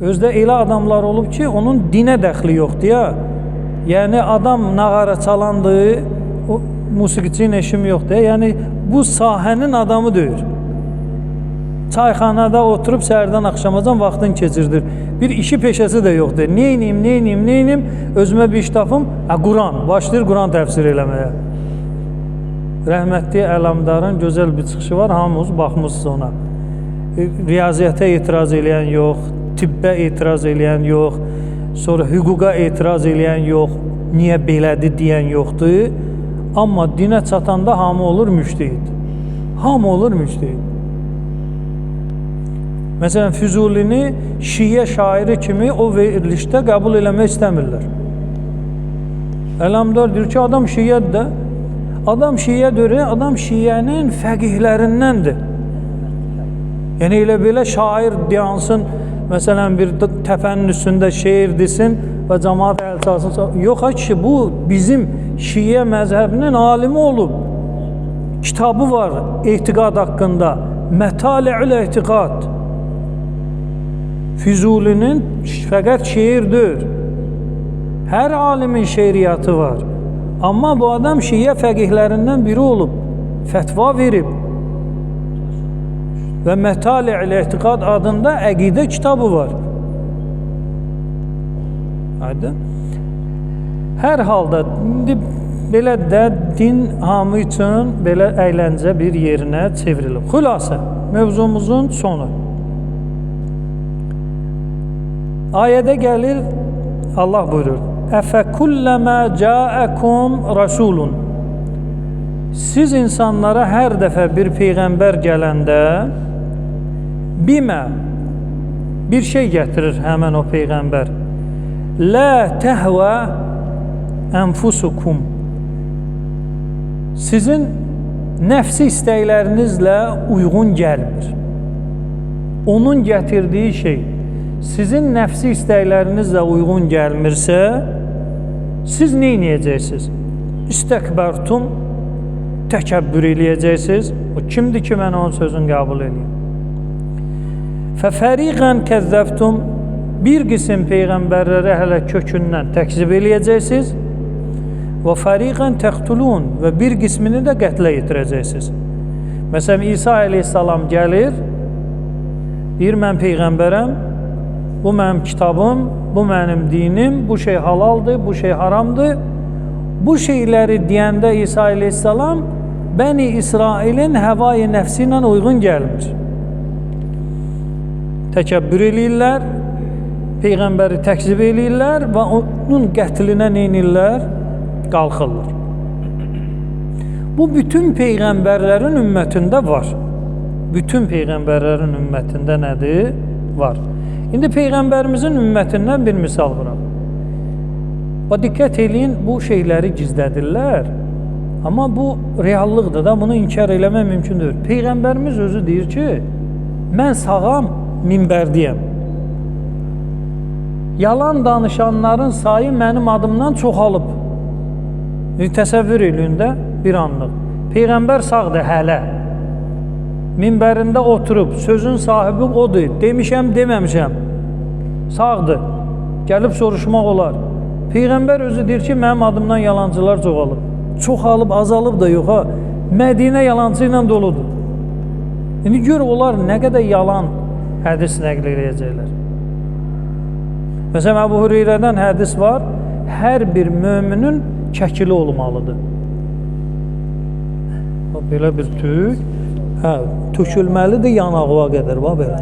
Özdə elə adamlar olub ki, onun dinə dəxli yoxdur ya. Yəni adam nağara çalandı, o musiqiçinin eşimi yoxdur. Yəni bu sahənin adamı deyil. Çayxanada oturub səhərdən axşamacan vaxtını keçirdir. Bir işi peşəsi də yoxdur. Neyniyim, özümə bir iş tapım, Quran, başlayır Quran təfsir eləməyə. Rəhmətli Əlamdarın gözəl bir çıxışı var, hamımız baxmışsınız ona. Riyaziyyətə etiraz eləyən yox, tibbə etiraz eləyən yox, sonra hüquqa etiraz eləyən yox, niyə belədir deyən yoxdur. Amma dinə çatanda hamı olur müştehid. Hamı olur müştehid. Məsələn, Füzulini Şiyə şairi kimi o verilişdə qəbul eləmək istəmirlər. Əlamdar deyir ki, adam Şiyədir də. Adam Şiyədir, adam Şiyənin fəqihlərindəndir. Yəni elə belə şair deyansın, məsələn bir təpənin üstündə şeir desin və cəmaat əl çalsın. Yox ki, bu bizim Şiyə məzhəbinin alimi olub. Kitabı var etiqad haqqında. Mətali'ül etiqad. Füzulinin fəqət şeirdir. Hər alimin şeiriyyatı var. Amma bu adam Şiyə fəqihlərindən biri olub. Fətva verib. Və Mətali'ül etiqad adında əqidə kitabı var. Aydın? Hər halda indi belə də din hamı üçün belə əyləncə bir yerinə çevrilir. Xülasə, mövzumuzun sonu. Ayədə gəlir, Allah buyurur, Əfəkulləmə cəəkum rəsulun. Siz insanlara hər dəfə bir peyğəmbər gələndə bimə bir şey gətirir həmən o peyğəmbər. Lə təhvə ənfusukum. Sizin nəfsi istəklərinizlə uyğun gəlmir. Onun gətirdiyi şey sizin nəfsi istəklərinizlə uyğun gəlmirsə, siz nə edəcəksiniz? İstəkbərtum, təkəbbür eləyəcəksiniz. O kimdir ki, mən onun sözünü qəbul edeyim? Fəfəriqən kəzzəftum, bir qism peyğəmbərlərə hələ kökündən təkzib eləyəcəksiniz. Və fəriqən təqtulun, və bir qismini də qətlə yetirəcəksiniz. Məsələn, İsa əleyhissalam gəlir, deyir, mən peyğəmbərəm, bu mənim kitabım, bu mənim dinim, bu şey halaldır, bu şey haramdır. Bu şeyləri deyəndə İsa əleyhissalam Bəni İsrailin həvai nəfsi ilə uyğun gəlmir. Təkəbbür eləyirlər, peyğəmbəri təkzib eləyirlər və onun qətlinə neynirlər? Qalxırlar. Bu bütün peyğəmbərlərin ümmətində var. Bütün peyğəmbərlərin ümmətində nədir? Var. İndi peyğəmbərimizin ümmətindən bir misal vuraq. Diqqət eləyin, bu şeyləri gizlədirlər. Amma bu reallıqdır da, bunu inkar eləmək mümkündür. Peyğəmbərimiz özü deyir ki, mən sağam, minbərdiyəm. Yalan danışanların sayı mənim adımdan çoxalıb. Təsəvvür eləyin də bir anlıq. Peyğəmbər sağdır hələ. Minbərində oturub, sözün sahibi odur, demişəm, deməmişəm, sağdır, gəlib soruşmaq olar. Peyğəmbər özü deyir ki, mənim adımdan yalancılar çoxalıb. Çoxalıb, azalıb da yox ha, Mədinə yalancı ilə doludur. İndi gör, onlar nə qədər yalan hədis nəql edəcəklər. Məsələn, Əbu Hüreyrədən hədis var, hər bir möminin kəkili olmalıdır. Belə bir tük, tökülməlidir yanağına qədər, belə.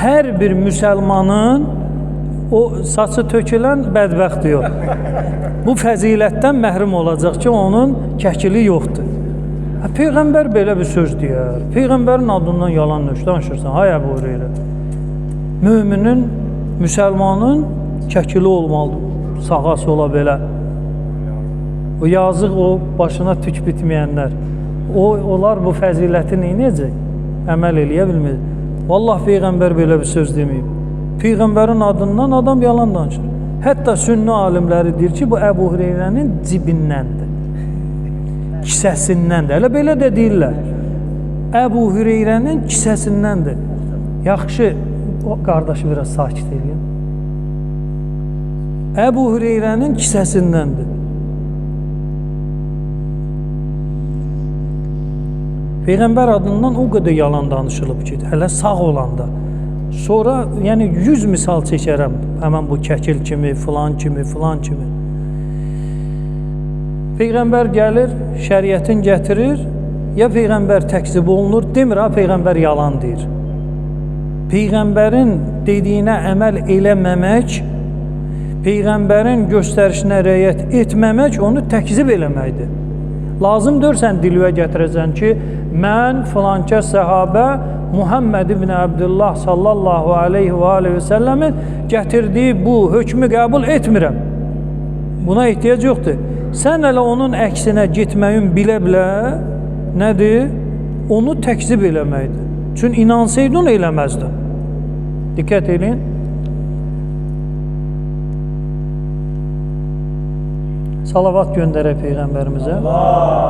Hər bir müsəlmanın o saçı tökülən bədbəxt yox. Bu fəzilətdən məhrum olacaq ki, onun kəkili yoxdur. Peyğəmbər belə bir söz deyər. Peyğəmbərin adından yalan nöş danışırsan. Hay Əbu Hüreyrə. Müminin, müsəlmanın kəkili olmalıdır. Sağa sola belə. O yazıq, o başına tük bitməyənlər. Onlar bu fəziləti neynəyəcək? Əməl eləyə bilmir. Vallah Peyğəmbər belə bir söz deməyib. Peyğəmbərin adından adam yalan danışır. Hətta sünni alimləri deyir ki, bu Əbu Hüreyrənin cibindəndir. Kisəsindəndir. Elə belə də deyirlər. Əbu Hüreyrənin kisəsindəndir. Yaxşı, o qardaşı biraz sakit edin. Əbu Hüreyrənin kisəsindəndir. Peyğəmbər adından o qədər yalan danışılıb ki, hələ sağ olanda. Sonra, yəni 100 misal çəkərəm, həmən bu kəkil kimi, filan kimi, filan kimi. Peyğəmbər gəlir, şəriətin gətirir, ya Peyğəmbər təkzib olunur, demir ha, Peyğəmbər yalan deyir. Peyğəmbərin dediyinə əməl eləməmək, Peyğəmbərin göstərişinə rəayət etməmək onu təkzib eləməkdir. Lazım dörsən dilvə gətirəcən ki, mən filankə səhabə Muhammed ibn Abdullah sallallahu aleyhi və aleyhi və səlləmin gətirdiyi bu hökmü qəbul etmirəm. Buna ehtiyac yoxdur. Sən hələ onun əksinə getməyin bilə-bilə nədir? Onu təkzib eləməkdir. Çünki inansaydın eləməzdin. Diqqət edin. Salavat göndərək Peyğəmbərimizə.